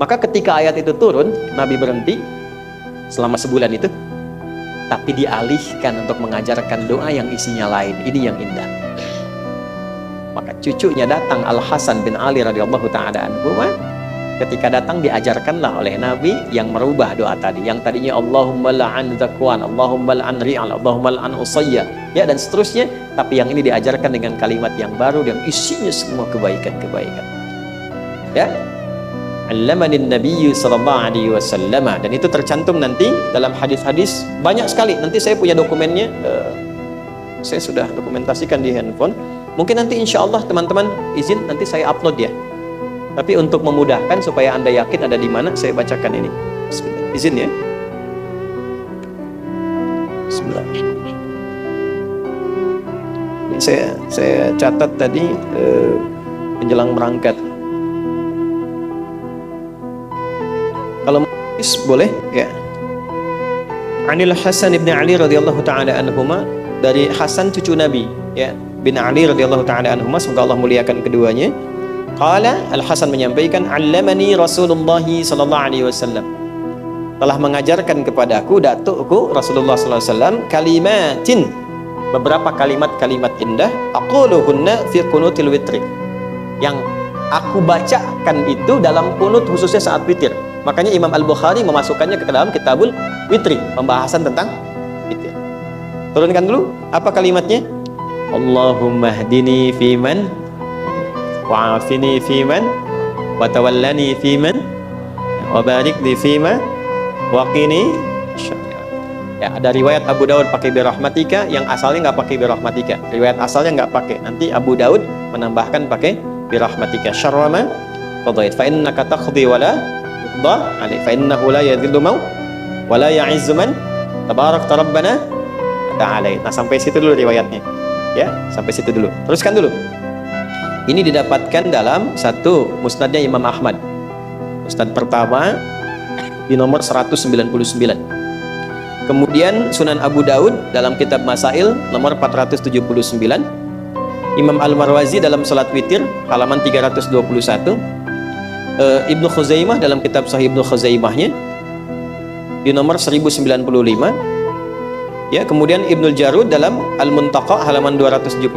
Maka ketika ayat itu turun, Nabi berhenti selama sebulan itu, tapi dialihkan untuk mengajarkan doa yang isinya lain. Ini yang indah. Maka cucunya datang, Al-Hasan bin Ali radhiyallahu ta'ala anhu, ketika datang diajarkanlah oleh Nabi yang merubah doa tadi, yang tadinya Allahumma la'an Zakwan, Allahumma la'an Ri'al, Allahumma la'an Usayya, ya, dan seterusnya. Tapi yang ini diajarkan dengan kalimat yang baru yang isinya semua kebaikan-kebaikan. Ya, Allamanin Nabiyyu sallallahu alaihi wasallam, dan itu tercantum nanti dalam hadis-hadis banyak sekali. Nanti saya punya dokumennya, saya sudah dokumentasikan di handphone. Mungkin nanti insya Allah teman-teman izin nanti saya upload ya. Tapi untuk memudahkan supaya Anda yakin ada di mana, saya bacakan ini. Bismillah. Izin ya. Bismillah. Ini saya catat tadi menjelang berangkat. Kalau boleh ya. Anil Hasan ibn Ali radhiyallahu taala anhuma, dari Hasan cucu Nabi ya, bin Ali radhiyallahu taala anhuma, semoga Allah muliakan keduanya. Qala, Al-Hasan menyampaikan, allamani Rasulullah sallallahu alaihi wasallam, telah mengajarkan kepadaku datukku Rasulullah sallallahu alaihi wasallam, kalimatin, beberapa kalimat-kalimat indah, aquluhunna fi qunutil witri, yang aku bacakan itu dalam kunut khususnya saat witir. Makanya Imam Al-Bukhari memasukkannya ke dalam Kitabul Witri, pembahasan tentang witir. Turunkan dulu, apa kalimatnya? Allahumma hdini fiman wa'afini fiman wa tawallani fiman wa barik li fima wa qini syarra. Ya, ada riwayat Abu Daud pakai birahmatika, yang asalnya nggak pakai birahmatika. Riwayat asalnya nggak pakai. Nanti Abu Daud menambahkan pakai birahmatika. Syarra ma qadait fa innaka taqdi wa la yuqda alaik fa innahu la yadhillu man wa la ya'izzu man tabarakta rabbana ta'ala. Nah, sampai situ dulu riwayatnya. Ya, sampai situ dulu. Teruskan dulu. Ini didapatkan dalam satu musnadnya Imam Ahmad. Musnad pertama di nomor 199. Kemudian Sunan Abu Daud dalam kitab Masail nomor 479. Imam Al-Marwazi dalam salat witir halaman 321. Ibnu Khuzaimah dalam kitab Sahih Ibnu Khuzaimahnya di nomor 1095. Ya, kemudian Ibnul Jarud dalam Al-Muntaqa halaman 272.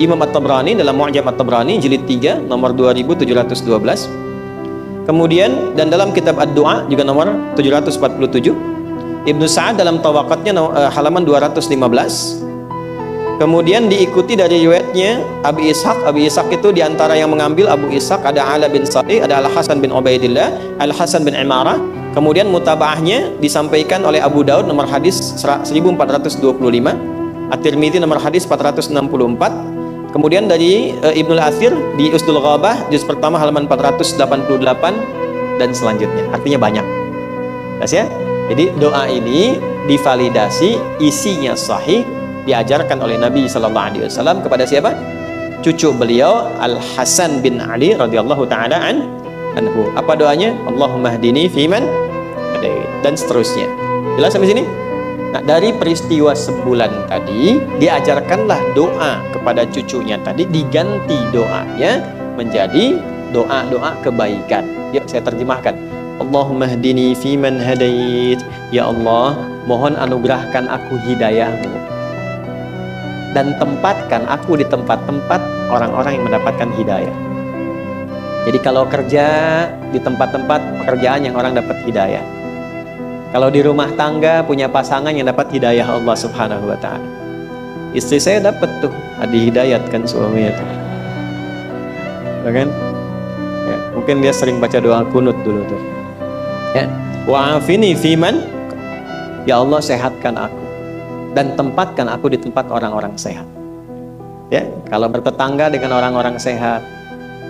Imam At-Tabrani dalam Mu'jam At-Tabrani jilid 3 nomor 2712. Kemudian dan dalam kitab Ad-Du'a juga nomor 747. Ibnu Sa'ad dalam Tawaqatnya halaman 215. Kemudian diikuti dari riwayatnya Abi Ishaq. Abi Ishaq itu diantara yang mengambil Abu Ishaq ada Ala bin Salih, ada Al-Hasan bin Ubaidillah, Al-Hasan bin Imarah. Kemudian mutabaahnya disampaikan oleh Abu Daud nomor hadis 1425, At-Tirmidzi nomor hadis 464. Kemudian dari Ibnul Athir di Usdul Ghabah juz pertama halaman 488 dan selanjutnya. Artinya banyak. Jelas ya? Jadi doa ini divalidasi, isinya sahih, diajarkan oleh Nabi sallallahu alaihi wasallam kepada siapa? Cucu beliau Al-Hasan bin Ali radhiyallahu taala anhu. Apa doanya? Allahumma hdini fiman hadait, dan seterusnya. Jelas sampai sini? Nah, dari peristiwa sebulan tadi diajarkanlah doa kepada cucunya tadi, diganti doanya menjadi doa-doa kebaikan. Yuk saya terjemahkan. Allahumma hdini fiman hadait. Ya Allah, mohon anugerahkan aku hidayahmu dan tempatkan aku di tempat-tempat orang-orang yang mendapatkan hidayah. Jadi kalau kerja di tempat-tempat pekerjaan yang orang dapat hidayah. Kalau di rumah tangga punya pasangan yang dapat hidayah Allah Subhanahu wa taala. Istri saya dapat tuh, dihidayatkan suaminya tuh. Ya kan? Ya, mungkin dia sering baca doa kunut dulu tuh. Ya, wa'afini fiman, ya Allah sehatkan aku dan tempatkan aku di tempat orang-orang sehat. Ya, kalau bertetangga dengan orang-orang sehat,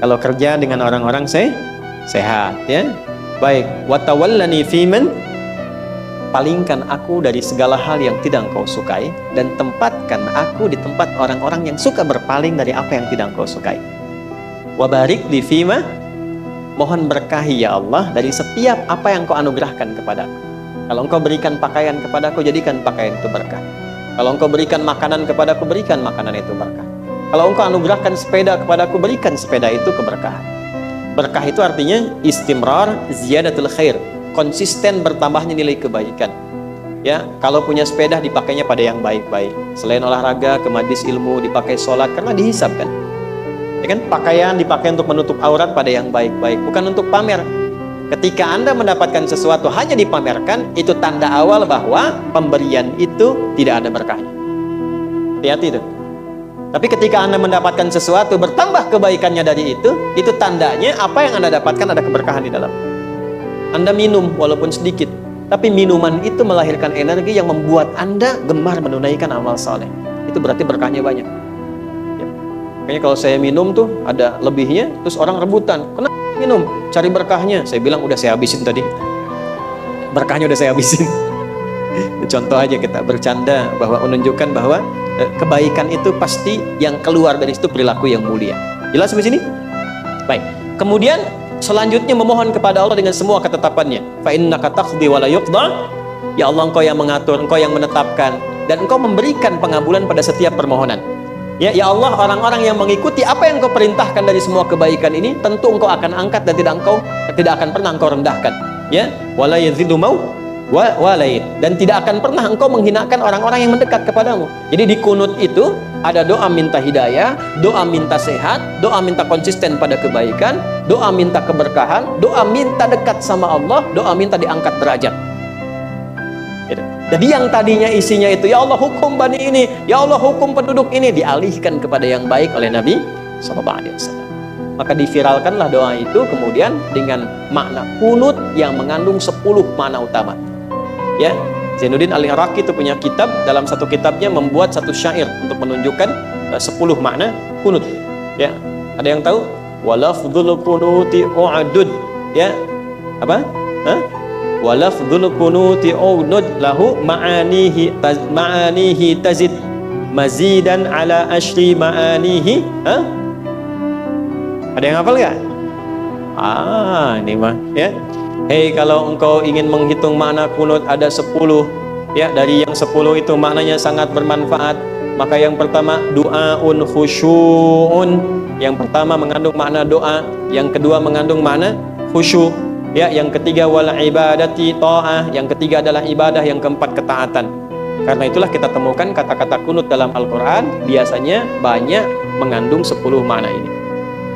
kalau kerja dengan orang-orang sehat, ya. Baik, wa tawallani fiman, palingkan aku dari segala hal yang tidak engkau sukai dan tempatkan aku di tempat orang-orang yang suka berpaling dari apa yang tidak engkau sukai. Wa barik li fima, mohon berkahi ya Allah dari setiap apa yang kau anugerahkan kepadaku. Kalau engkau berikan pakaian kepadaku, jadikan pakaian itu berkah. Kalau engkau berikan makanan kepadaku, berikan makanan itu berkah. Kalau engkau anugerahkan sepeda kepadaku, berikan sepeda itu keberkahan. Berkah itu artinya istimrar ziyadatul khair, konsisten bertambahnya nilai kebaikan. Ya, kalau punya sepeda dipakainya pada yang baik-baik. Selain olahraga, ke majlis ilmu, dipakai sholat karena dihisab kan. Ya kan, pakaian dipakai untuk menutup aurat pada yang baik-baik, bukan untuk pamer. Ketika Anda mendapatkan sesuatu hanya dipamerkan, itu tanda awal bahwa pemberian itu tidak ada berkahnya. Hati-hati itu. Tapi ketika Anda mendapatkan sesuatu bertambah kebaikannya dari itu tandanya apa yang Anda dapatkan ada keberkahan di dalam. Anda minum walaupun sedikit, tapi minuman itu melahirkan energi yang membuat Anda gemar menunaikan amal saleh. Itu berarti berkahnya banyak. Ya. Makanya kalau saya minum tuh ada lebihnya, terus orang rebutan. Kenapa minum? Cari berkahnya. Saya bilang udah saya habisin tadi. Berkahnya udah saya habisin. Contoh aja kita bercanda bahwa menunjukkan bahwa kebaikan itu pasti yang keluar dari situ perilaku yang mulia. Jelas sampai sini? Baik. Kemudian selanjutnya memohon kepada Allah dengan semua ketetapannya. Fa innaka taqdi wa la yuqda. Ya Allah, Engkau yang mengatur, Engkau yang menetapkan, dan Engkau memberikan pengabulan pada setiap permohonan. Ya Allah, orang-orang yang mengikuti apa yang Engkau perintahkan dari semua kebaikan ini, tentu Engkau akan angkat dan tidak akan pernah Engkau rendahkan. Ya, wala yazidu mau walaid, dan tidak akan pernah Engkau menghinakan orang-orang yang mendekat kepadamu. Jadi di kunut itu ada doa minta hidayah, doa minta sehat, doa minta konsisten pada kebaikan, doa minta keberkahan, doa minta dekat sama Allah, doa minta diangkat derajat. Jadi yang tadinya isinya itu ya Allah hukum bani ini, ya Allah hukum penduduk ini, dialihkan kepada yang baik oleh Nabi SAW. Maka diviralkanlah doa itu kemudian dengan makna kunut yang mengandung 10 makna utama. Ya, Zainuddin Al-Iraqi itu punya kitab, dalam satu kitabnya membuat satu syair untuk menunjukkan 10 makna kunut. Ya, ada yang tahu? Walafdzul kunuti u'dud. Ya, apa? Walafdzul kunuti u'dud lahu ma'anihi tazid mazidan ala ashri ma'anihi. Ada yang hafal nggak? Ini mah ya. Hei, kalau engkau ingin menghitung makna kunut ada 10. Ya, dari yang 10 itu maknanya sangat bermanfaat. Maka yang pertama du'aun khusyu'un. Yang pertama mengandung makna doa, yang kedua mengandung makna khusyuk. Ya, yang ketiga wal ibadati ta'ah, yang ketiga adalah ibadah, yang keempat ketaatan. Karena itulah kita temukan kata-kata kunut dalam Al-Qur'an biasanya banyak mengandung 10 makna ini.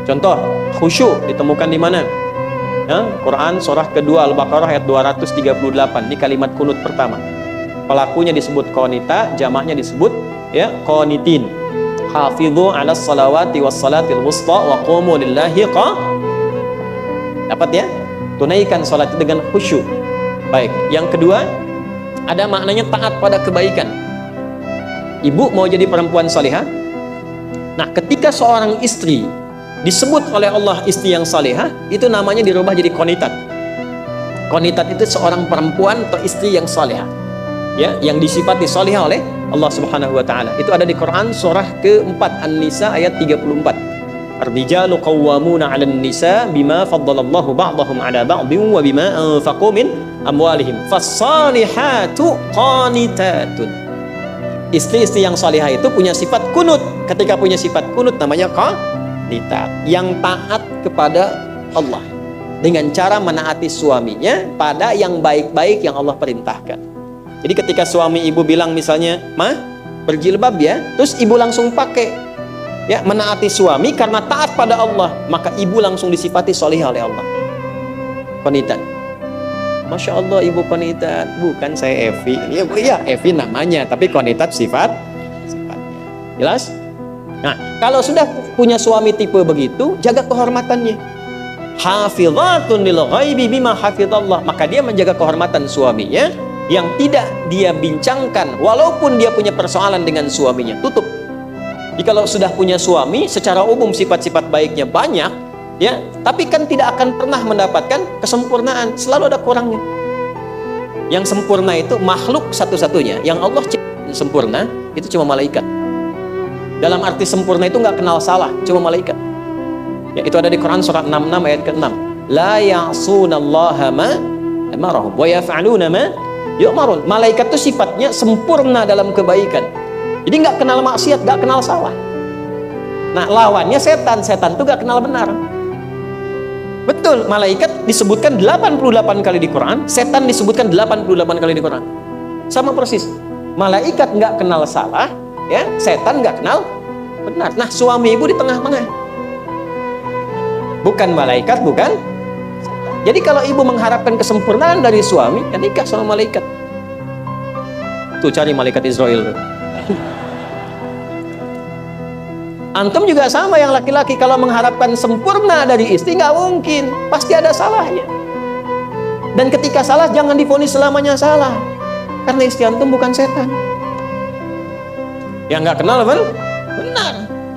Contoh, khusyuk ditemukan di mana? Ya, Quran surah kedua Al-Baqarah ayat 238. Ini kalimat kunut pertama. Pelakunya disebut qanita, jamaknya disebut ya qanitin. Hafidhu 'alas salawati was salatil wusta wa qumu lillahi Dapat ya? Tunaikan salat itu dengan khusyuk. Baik, yang kedua ada maknanya taat pada kebaikan. Ibu mau jadi perempuan salihah. Nah, ketika seorang istri disebut oleh Allah istri yang salihah, itu namanya dirubah jadi qanitat. Qanitat itu seorang perempuan atau istri yang salihah, ya, yang disifati salihah oleh Allah Subhanahu wa taala. Itu ada di Quran surah keempat An-Nisa ayat 34. Ar-rijalu qawwamuna 'alan nisa bima faddalallahu ba'dahum 'ala ba'din wa bima anfaqu min amwalihim. Fas-salihatu qanitatun. Istri-istri yang salihah itu punya sifat kunut. Ketika punya sifat kunut namanya yang taat kepada Allah dengan cara menaati suaminya pada yang baik-baik yang Allah perintahkan. Jadi ketika suami ibu bilang misalnya, "Ma, berjilbab ya," terus ibu langsung pakai, ya, menaati suami karena taat pada Allah, maka ibu langsung disifati solihah oleh Allah. Qanitat. Masya Allah, ibu qanitat. Bukan saya Evi. Ya, Evi namanya, tapi qanitat sifatnya. Jelas? Nah, kalau sudah punya suami tipe begitu, jaga kehormatannya. Hafizatun lil ghaibi bima hafizallah. Maka dia menjaga kehormatan suaminya yang tidak dia bincangkan walaupun dia punya persoalan dengan suaminya. Tutup. Jadi kalau sudah punya suami, secara umum sifat-sifat baiknya banyak, ya, tapi kan tidak akan pernah mendapatkan kesempurnaan, selalu ada kurangnya. Yang sempurna itu makhluk satu-satunya, yang Allah ciptakan sempurna itu cuma malaikat. Dalam arti sempurna itu nggak kenal salah, cuma malaikat. Ya, itu ada di Quran surah 66 ayat ke-6. La ya'sunallaha ma amarahum wa yaf'aluna ma yu'marun. Malaikat itu sifatnya sempurna dalam kebaikan. Jadi nggak kenal maksiat, nggak kenal salah. Nah, lawannya setan. Setan itu nggak kenal benar. Betul, malaikat disebutkan 88 kali di Quran, setan disebutkan 88 kali di Quran. Sama persis. Malaikat nggak kenal salah, ya, setan nggak kenal benar. Nah, suami ibu di tengah-tengah. Bukan malaikat, bukan setan. Jadi kalau ibu mengharapkan kesempurnaan dari suami, ya nikah sama malaikat. Tuh cari malaikat Israel tuh. Antum juga sama yang laki-laki, kalau mengharapkan sempurna dari istri nggak mungkin, pasti ada salahnya. Dan ketika salah jangan divonis selamanya salah, karena istri antum bukan setan. Yang nggak kenal benar,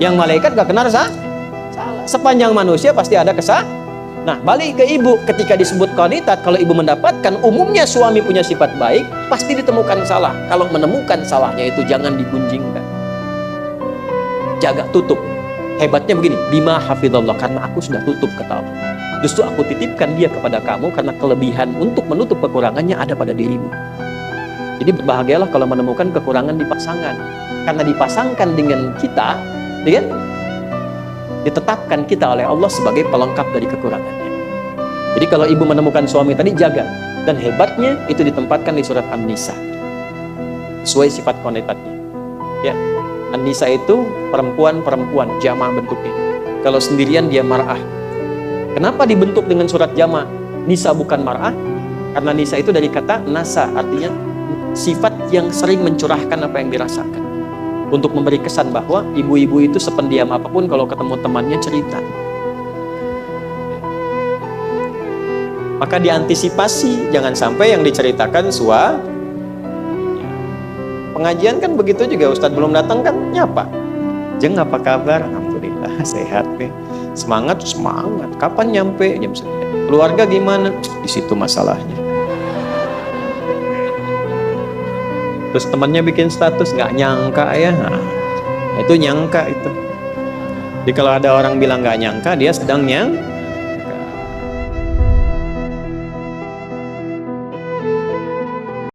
yang malaikat nggak kenal salah. Sepanjang manusia pasti ada kesalahan. Nah, balik ke ibu, ketika disebut qanitat, kalau ibu mendapatkan, umumnya suami punya sifat baik, pasti ditemukan salah. Kalau menemukan salahnya itu jangan digunjingkan. Jaga, tutup. Hebatnya begini, bima hafizallah, karena aku sudah tutup kata Allah. Justru aku titipkan dia kepada kamu karena kelebihan untuk menutup kekurangannya ada pada dirimu. Jadi berbahagialah kalau menemukan kekurangan di pasangan, karena dipasangkan dengan kita, ya, ditetapkan kita oleh Allah sebagai pelengkap dari kekurangannya. Jadi kalau ibu menemukan suami tadi, jaga. Dan hebatnya itu ditempatkan di surat An-Nisa sesuai sifat qanitatnya, ya. An-Nisa itu perempuan-perempuan, jamaah bentuknya. Kalau sendirian dia mar'ah. Kenapa dibentuk dengan surat jamaah? Nisa bukan mar'ah, karena Nisa itu dari kata nasa, artinya sifat yang sering mencurahkan apa yang dirasakan. Untuk memberi kesan bahwa ibu-ibu itu sependiam apapun kalau ketemu temannya cerita. Maka diantisipasi, jangan sampai yang diceritakan pengajian kan begitu juga, Ustadz belum datang kan nyapa. Jeng, apa kabar? Alhamdulillah sehat deh. Semangat. Kapan nyampe? Jam 9. Keluarga gimana? Di situ masalahnya. Terus temannya bikin status nggak nyangka ya. Nah, itu nyangka itu. Jadi kalau ada orang bilang nggak nyangka, dia sedang